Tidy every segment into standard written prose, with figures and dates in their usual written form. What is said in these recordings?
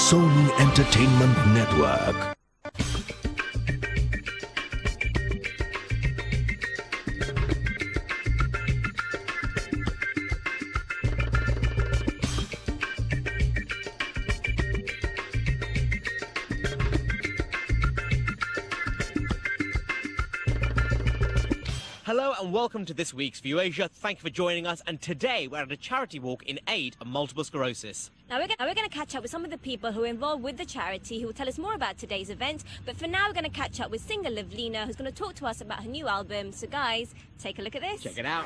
Sony Entertainment Network. Hello and welcome to this week's View Asia. Thank you for joining us, and today we're at a charity walk in aid of multiple sclerosis. Now we're going to catch up with some of the people who are involved with the charity who will tell us more about today's event, but for now we're going to catch up with singer Livlina, who's going to talk to us about her new album. So guys, take a look at this. Check it out.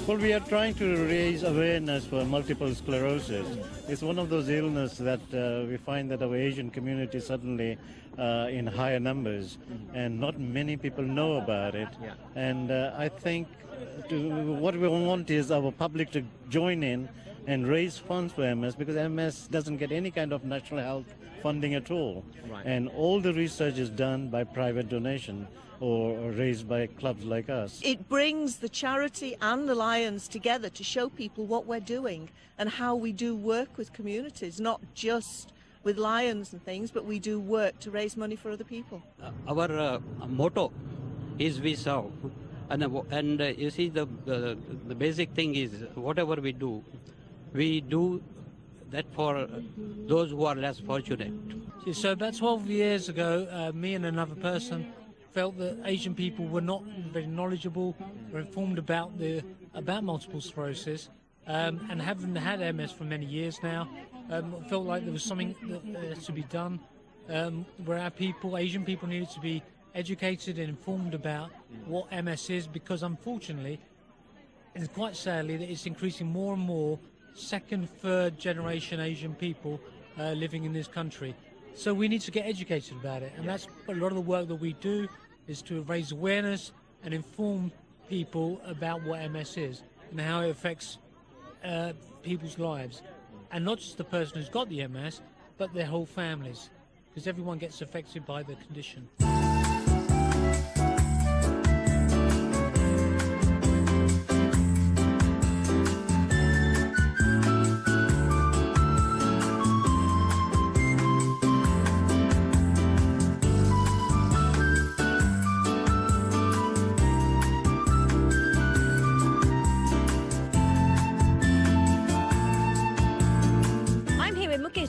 Well, we are trying to raise awareness for multiple sclerosis. It's one of those illnesses that we find that our Asian community suddenly in higher numbers, and not many people know about it. Yeah. And I think what we want is our public to join in and raise funds for MS, because MS doesn't get any kind of national health funding at all. Right. And all the research is done by private donation or raised by clubs like us. It brings the charity and the Lions together to show people what we're doing and how we do work with communities, not just with Lions and things, but we do work to raise money for other people. Our motto is we serve, and you see the basic thing is whatever we do that for those who are less fortunate. So about 12 years ago, me and another person felt that Asian people were not very knowledgeable or informed about multiple sclerosis, and having had MS for many years now, felt like there was something that had to be done, where our people, Asian people, needed to be educated and informed about what MS is, because unfortunately, and quite sadly, that it's increasing more and more second, third generation Asian people living in this country. So we need to get educated about it, and that's a lot of the work that we do, is to raise awareness and inform people about what MS is and how it affects people's lives. And not just the person who's got the MS, but their whole families, because everyone gets affected by the condition.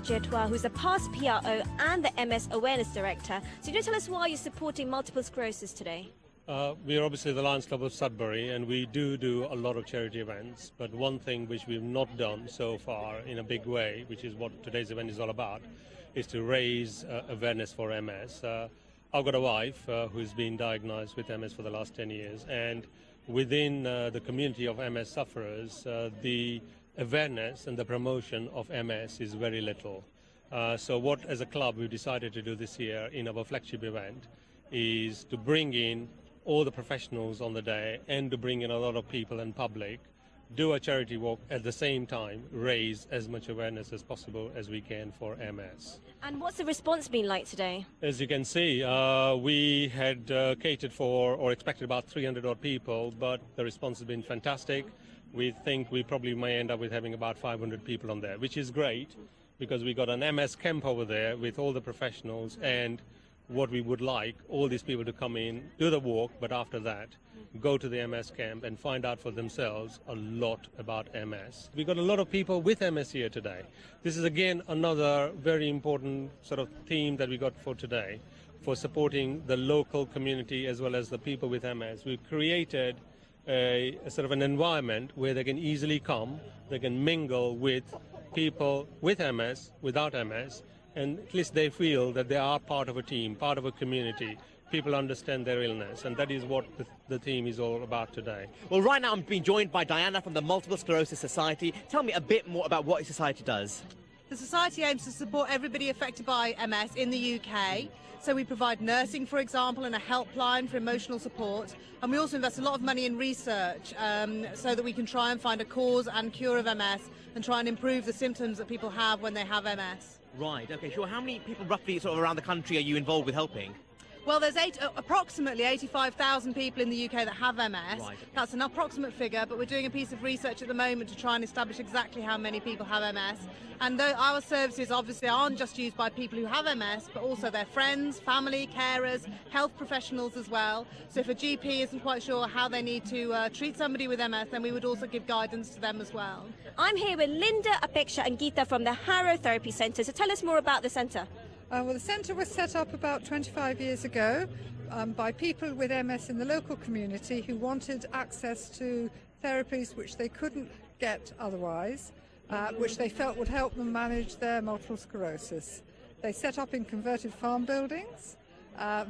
Jethwa, who's the past PRO and the MS Awareness Director. So you tell us why you're supporting multiple sclerosis today? We are obviously the Lions Club of Sudbury, and we do a lot of charity events, but one thing which we've not done so far in a big way, which is what today's event is all about, is to raise awareness for MS. I've got a wife who's been diagnosed with MS for the last 10 years, and within the community of MS sufferers, the awareness and the promotion of MS is very little. So what, as a club, we've decided to do this year in our flagship event is to bring in all the professionals on the day and to bring in a lot of people and public, do a charity walk at the same time, raise as much awareness as possible as we can for MS. And what's the response been like today? As you can see, we had catered for or expected about 300 odd people, but the response has been fantastic. We think we probably may end up with having about 500 people on there, which is great because we got an MS camp over there with all the professionals, and what we would like all these people to come in, do the walk, but after that go to the MS camp and find out for themselves a lot about MS. We got a lot of people with MS here today. This is again another very important sort of theme that we got for today, for supporting the local community as well as the people with MS. We've created a sort of an environment where they can easily come, they can mingle with people with MS, without MS, and at least they feel that they are part of a team, part of a community. People understand their illness, and that is what the theme is all about today. Well, right now I'm being joined by Diana from the Multiple Sclerosis Society. Tell me a bit more about what your society does. The Society aims to support everybody affected by MS in the UK. So we provide nursing, for example, and a helpline for emotional support. And we also invest a lot of money in research so that we can try and find a cause and cure of MS and try and improve the symptoms that people have when they have MS. Right, okay, sure. How many people roughly sort of around the country are you involved with helping? Well, there's approximately 85,000 people in the UK that have MS. Right, okay. That's an approximate figure, but we're doing a piece of research at the moment to try and establish exactly how many people have MS. And our services obviously aren't just used by people who have MS, but also their friends, family, carers, health professionals as well. So if a GP isn't quite sure how they need to treat somebody with MS, then we would also give guidance to them as well. I'm here with Linda, Apeksha and Geeta from the Harrow Therapy Centre. So tell us more about the centre. Well, the centre was set up about 25 years ago by people with MS in the local community who wanted access to therapies which they couldn't get otherwise, which they felt would help them manage their multiple sclerosis. They set up in converted farm buildings.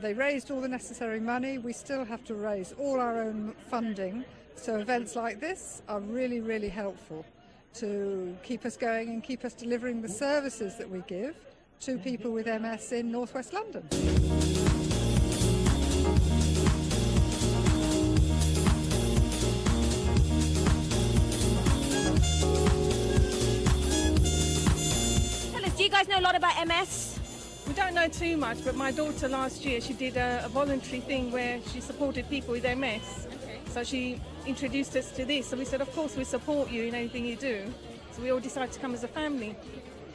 They raised all the necessary money. We still have to raise all our own funding, so events like this are really, really helpful to keep us going and keep us delivering the services that we give to people with MS in northwest London. Tell us, do you guys know a lot about MS? We don't know too much, but my daughter last year, she did a voluntary thing where she supported people with MS. Okay. So she introduced us to this, so we said, of course, we support you in anything you do. So we all decided to come as a family.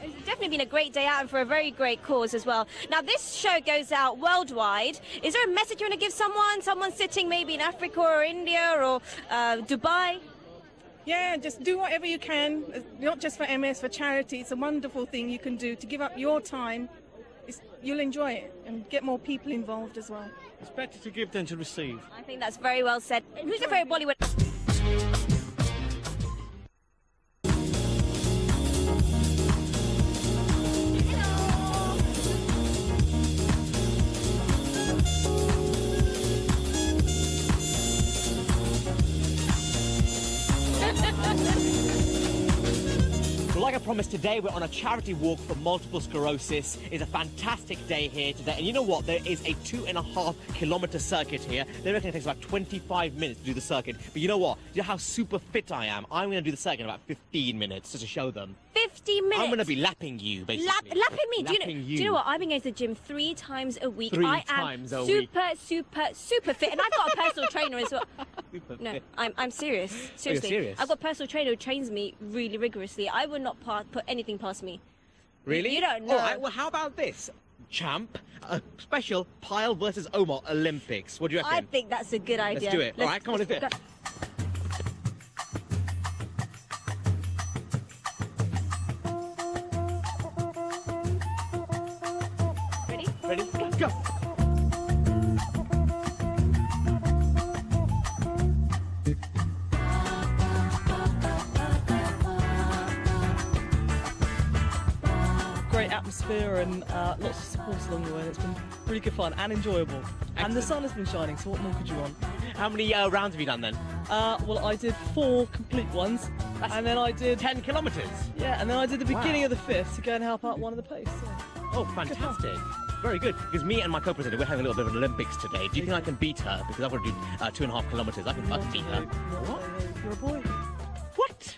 It's definitely been a great day out and for a very great cause as well. Now, this show goes out worldwide. Is there a message you want to give someone sitting maybe in Africa or India or Dubai? Yeah, just do whatever you can, not just for MS, for charity. It's a wonderful thing you can do to give up your time. You'll enjoy it and get more people involved as well. It's better to give than to receive. I think that's very well said. Who's your favourite Bollywood? Like I promised, today we're on a charity walk for multiple sclerosis. It's a fantastic day here today. And you know what? There is a 2.5 kilometre circuit here. They reckon it takes about 25 minutes to do the circuit. But you know what? You know how super fit I am? I'm going to do the circuit in about 15 minutes just to show them. 15 minutes? I'm going to be lapping you, basically. Lapping me? Lapping do you know what? I've been going to the gym 3 times a week. I am super fit. And I've got a personal trainer as well. No, I'm serious. Seriously. You're serious? I've got a personal trainer who trains me really rigorously. I would not put anything past me. Really? You don't know. All right, well, how about this? Champ, a special Pyle versus Omar Olympics. What do you reckon? I think that's a good idea. Let's do it. All right, come on, let's do it. Ready? Ready? Go! Great atmosphere and lots of support along the way. It's been really good fun and enjoyable. Excellent. And the sun has been shining, so what more could you want? How many rounds have you done then? Well, I did 4 complete ones, and then I did 10 kilometres. Yeah, and then I did the beginning of the 5th to go and help out one of the pace. So. Oh, fantastic! Very good. Because me and my co-president, we're having a little bit of an Olympics today. Do you think I can beat her? Because I've got to do 2.5 kilometres. I can beat her. What? You're a boy. What?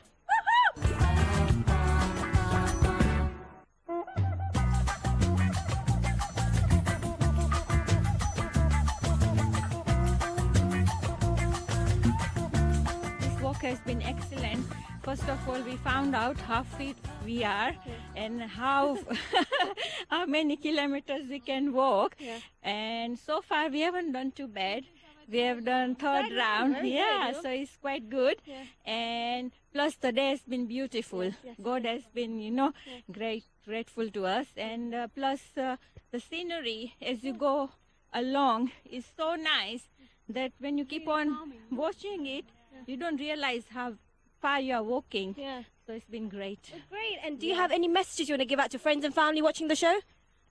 Has been excellent. First of all, we found out how fit we are and how how many kilometers we can walk. And so far, we haven't done too bad. We have done third round. So it's quite good. And plus, the day has been beautiful. God has been, grateful to us. And plus, the scenery as you go along is so nice that when you keep on watching it, you don't realize how far you are walking. So it's been great. Great. And do you have any messages you want to give out to friends and family watching the show?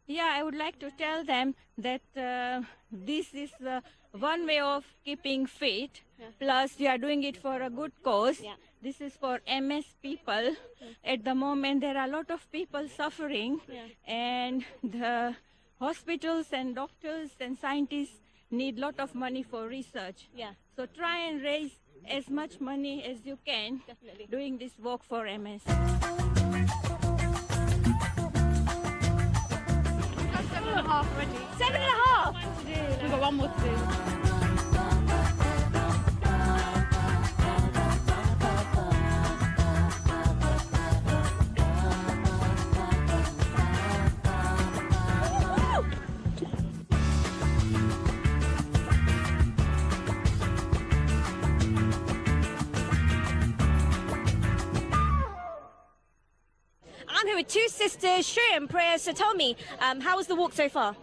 Yeah, I would like to tell them that this is one way of keeping fit. Plus, you are doing it for a good cause. This is for MS people. At the moment, there are a lot of people suffering, and the hospitals and doctors and scientists need a lot of money for research. So try and raise as much money as you can doing this walk for MS. 7.5 already. 7.5? We've got one more to do. I'm here with two sisters, Shreya and Priya. So tell me, how was the walk so far?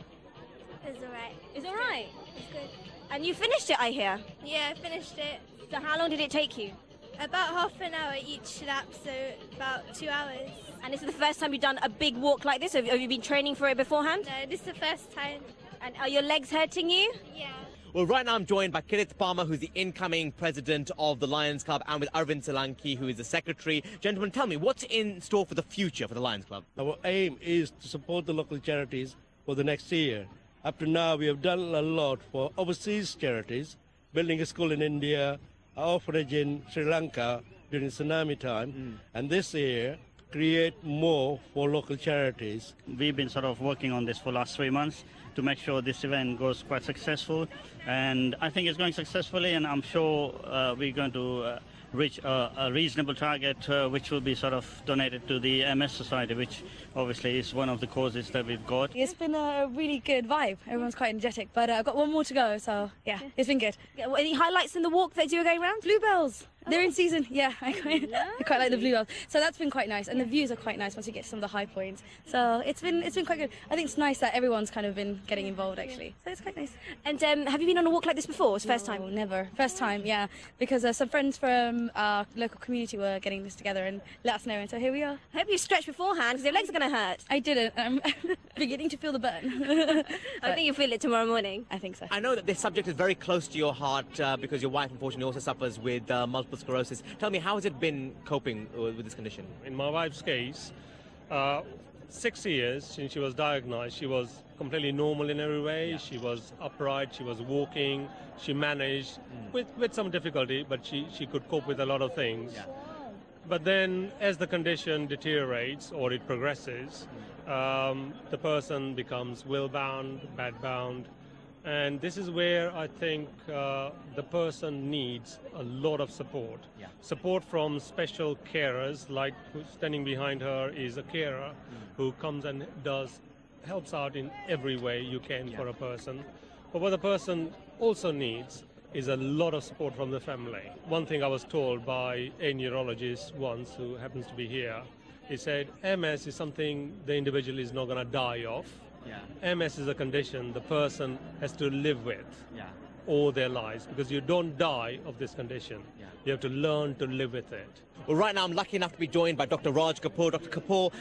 It's alright. It's all right. It's good. And you finished it, I hear. Yeah, I finished it. So how long did it take you? About half an hour each lap, so about 2 hours. And this is the first time you've done a big walk like this? Have you been training for it beforehand? No, this is the first time. And are your legs hurting you? Yeah. Well, right now I'm joined by Kirith Palmer, who's the incoming president of the Lions Club, and with Arvind Solanki, who is the secretary. Gentlemen, tell me, what's in store for the future for the Lions Club? Our aim is to support the local charities for the next year. Up to now, we have done a lot for overseas charities, building a school in India, an orphanage in Sri Lanka during tsunami time, and this year, create more for local charities. We've been sort of working on this for the last 3 months to make sure this event goes quite successful, and I think it's going successfully, and I'm sure we're going to reach a reasonable target which will be sort of donated to the MS Society, which obviously is one of the causes that we've got. It's been a really good vibe. Everyone's quite energetic, but I've got one more to go, so yeah, it's been good. Any highlights in the walk that you were going around? Bluebells. They're in season, yeah. I quite like the bluebells. So that's been quite nice, and the views are quite nice once you get to some of the high points. So it's been quite good. I think it's nice that everyone's kind of been getting involved actually. So it's quite nice. And have you been on a walk like this before? It's first time? Never. First time, yeah. Because some friends from our local community were getting this together and let us know, and so here we are. I hope you stretched beforehand because your legs are going to hurt. I didn't. I'm beginning to feel the burn. I think you'll feel it tomorrow morning. I think so. I know that this subject is very close to your heart because your wife unfortunately also suffers with multiple sclerosis. Tell me, how has it been coping with this condition? In my wife's case, 6 years since she was diagnosed, she was completely normal in every way. She was upright, she was walking, she managed with some difficulty, but she could cope with a lot of things. But then as the condition deteriorates or it progresses, the person becomes will-bound, bed-bound, and this is where I think the person needs a lot of support. Support from special carers, like who's standing behind her is a carer who comes and helps out in every way you can for a person. But what the person also needs is a lot of support from the family. One thing I was told by a neurologist once, who happens to be here, he said MS is something the individual is not going to die of. MS is a condition the person has to live with all their lives, because you don't die of this condition. You have to learn to live with it. Well, right now I'm lucky enough to be joined by Dr. Raj Kapoor. Dr. Kapoor,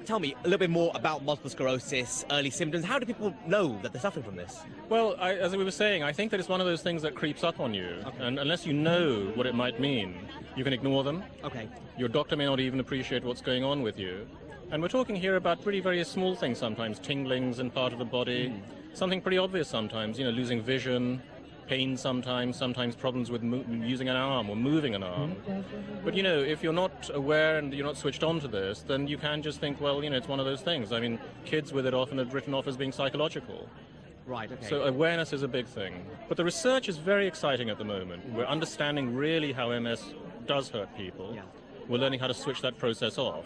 tell me a little bit more about multiple sclerosis, early symptoms. How do people know that they're suffering from this? Well, as we were saying, I think that it's one of those things that creeps up on you. And unless you know what it might mean, you can ignore them. Okay. Your doctor may not even appreciate what's going on with you. And we're talking here about pretty very small things sometimes, tinglings in part of the body, something pretty obvious sometimes, losing vision, pain sometimes problems with using an arm or moving an arm. But, if you're not aware and you're not switched on to this, then you can just think, well, it's one of those things. I mean, kids with it often are written off as being psychological. Right, okay. So awareness is a big thing. But the research is very exciting at the moment. We're understanding really how MS does hurt people. We're learning how to switch that process off.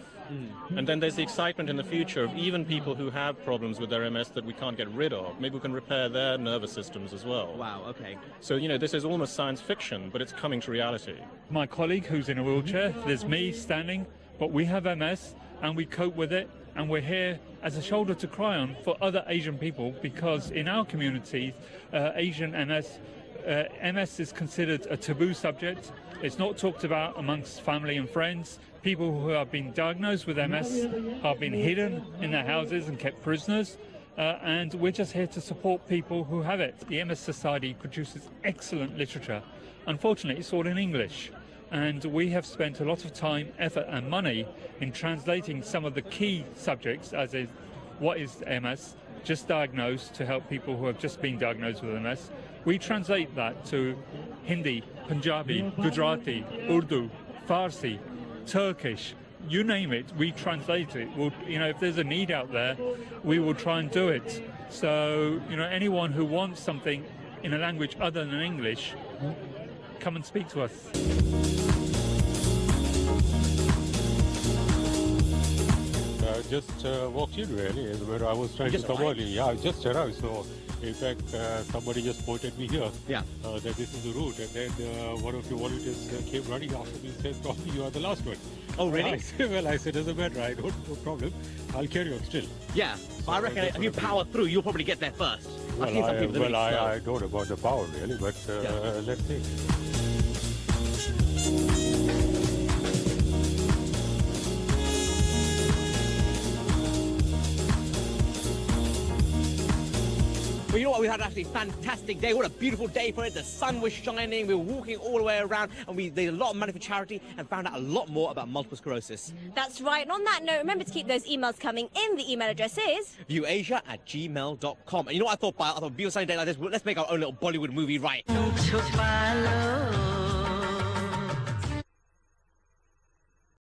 And then there's the excitement in the future of even people who have problems with their MS that we can't get rid of. Maybe we can repair their nervous systems as well. Wow, okay. So, this is almost science fiction, but it's coming to reality. My colleague who's in a wheelchair, there's me standing, but we have MS and we cope with it, and we're here as a shoulder to cry on for other Asian people, because in our community, Asian MS is considered a taboo subject. It's not talked about amongst family and friends. People who have been diagnosed with MS have been hidden in their houses and kept prisoners. And we're just here to support people who have it. The MS Society produces excellent literature. Unfortunately, it's all in English. And we have spent a lot of time, effort and money in translating some of the key subjects, as is what is MS, just diagnosed, to help people who have just been diagnosed with MS. We translate that to Hindi, Punjabi, Gujarati, Urdu, Farsi, Turkish, you name it, we translate it. We'll, if there's a need out there, we will try and do it. So, anyone who wants something in a language other than English, come and speak to us. Just walked in really, is where I was trying to come early. Yeah, I just arrived. So, in fact, somebody just pointed me here. Yeah. That this is the route, and then one of your volunteers came running after me and said, "Probably you are the last one." Oh, really? I said, doesn't matter. I don't, no problem. I'll carry on still. Yeah, but I reckon if you power through, you'll probably get there first. Well, I've seen some people that I don't know about the power really, but let's see. Well, you know what? We had an absolutely fantastic day. What a beautiful day for it. The sun was shining. We were walking all the way around, and we did a lot of money for charity and found out a lot more about multiple sclerosis. That's right. And on that note, remember to keep those emails coming in. The email address is viewasia@gmail.com. And you know what I thought? I thought, beautiful sunny day like this, let's make our own little Bollywood movie, right?